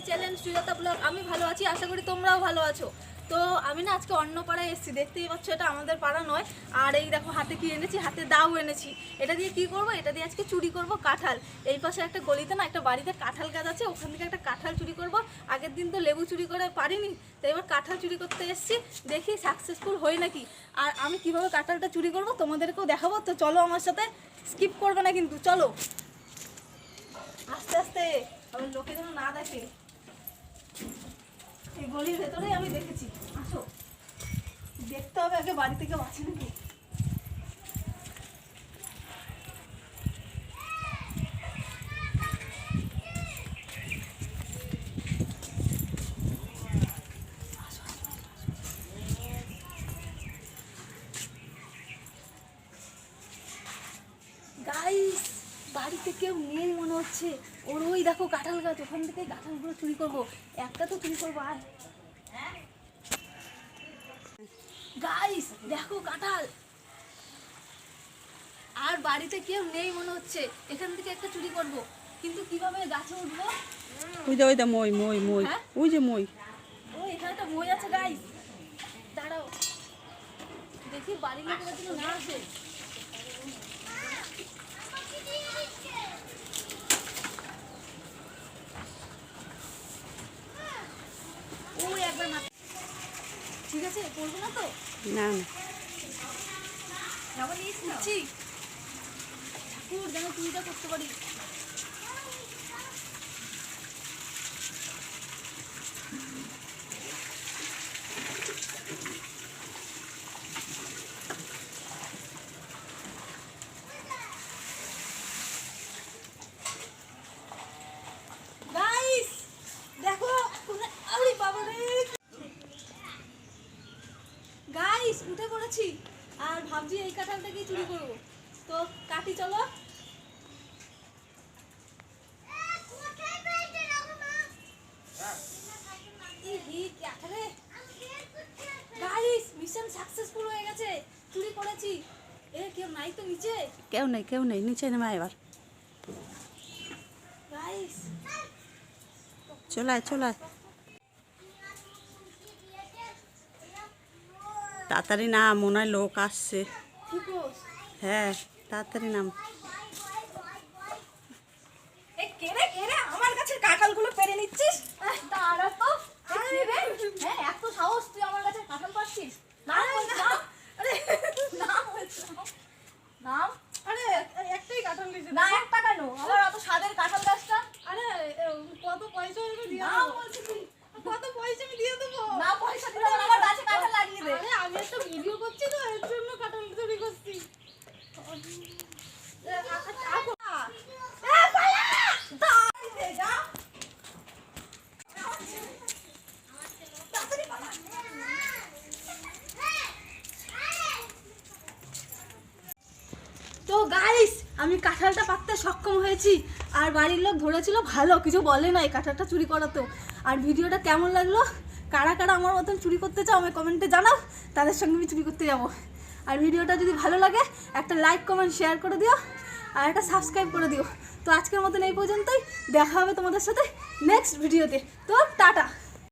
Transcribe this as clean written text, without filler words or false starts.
My channel Sujata blog. আমি ভালো আছি, আশা করি তোমরাও ভালো আছো। তো আমি না আজকে অন্য পাড়ায় এসেছি, দেখতেই পাচ্ছ এটা আমাদের পাড়া নয়। আর এই দেখো হাতে কি এনেছি, হাতে দাও এনেছি। এটা দিয়ে কি করব, এটা দিয়ে আজকে চুরি করব কাঁঠাল। এই পাশে একটা গলিতে না একটা বাড়িতে কাঁঠাল গাছ আছে, ওখান থেকে একটা কাঁঠাল চুরি করব। আগের দিন তো লেবু চুরি করে পারিনি, তো এবার কাঁঠাল চুরি করতে এসেছি, দেখি সাকসেসফুল হই নাকি। আর আমি কিভাবে কাঁঠালটা চুরি করব তোমাদেরকেও দেখাবো। তো চলো আমার সাথে, স্কিপ করবে না কিন্তু, চলো আস্তে আস্তে, আবার লোকে যেন না দেখে। এই গলির ভেতরেই আমি দেখেছি, আসো দেখতে হবে আগে বাড়ি থেকে বাঁচে নাকি। গাইস, বাড়িতে কেউ নেই মনে হচ্ছে। ওর ওই দেখো কাঁঠাল গাছ, ওখান থেকে কাঁঠালগুলো চুরি করবো। একটা তো চুরি করবো। আর গাইস দেখো কাঁঠাল, আর বাড়িতে কেউ নেই মনে হচ্ছে। এখান থেকে একটা চুরি করব, কিন্তু কিভাবে গাছে উঠবো? ওই দা মই মই মই, হ্যাঁ? ওই যে মই। ও এখানে একটা মই আছে গাইস, দাঁড়াও দেখি বাড়ির লোকেরা যেন না আসে। ওই একবার মাথা, ঠিক আছে করবো না তো। না উঠছি, ঠাকুর যেন চুরিটা করতে পারি। গাইস দেখো, আরে বাবা রে, গাইস উঠে পড়েছি। আর ভাবছি এই কাঁঠালটাকেই চুরি করবো, তো কাটি চলো। গাইস মিশন সাকসেসফুল হয়ে গেছে, চুরি করেছি। এ কেউ নাই তো নিচে? কেউ নেই নিচে নেমা এবার। গাইস চলায় তাড়াতাড়ি না, মনে হয় লোক আসছে। ঠিক আছে। হ্যাঁ তাড়াতাড়ি নাম। এ কেরে কেরে আমার কাছে কাঁঠালগুলো পেরে নিচ্ছিস? দাঁড়া তো, আরে রে, হ্যাঁ এত সাহস তুই আমার কাছে কাঁঠাল পাচ্ছিস? নাম আরে নাম নাম, আরে একটাই কাঁঠাল নিয়েছি না। একটা কেন, আমার অত স্বাদের কাঁঠাল গাছটা। আরে কত পয়সা আমি দিয়ে দেবো? কত পয়সা আমি দিয়ে দেবো? না পয়সা দিলে আমার গাছে কাঁঠাল লাগিয়ে দে। আরে আমি একটা ভিডিও করছি তো, এর জন্য কাঁঠাল চুরি করছি। তো গাইস আমি কাঁঠালটা পাততে সক্ষম হয়েছি, আর বাড়ির লোক ধরেছিল, ভালো কিছু বলে না এই কাঁঠালটা চুরি করাতো। আর ভিডিওটা কেমন লাগলো, কারা কারা আমার মতন চুরি করতে চাও আমি কমেন্টে জানাও, তাদের সঙ্গে আমি চুরি করতে যাব। আর ভিডিওটা যদি ভালো লাগে একটা লাইক কমেন্ট শেয়ার করে দিও, আর একটা সাবস্ক্রাইব করে দিও। তো আজকের মতন এই পর্যন্তই, দেখা হবে তোমাদের সাথে নেক্সট ভিডিওতে। তো টাটা।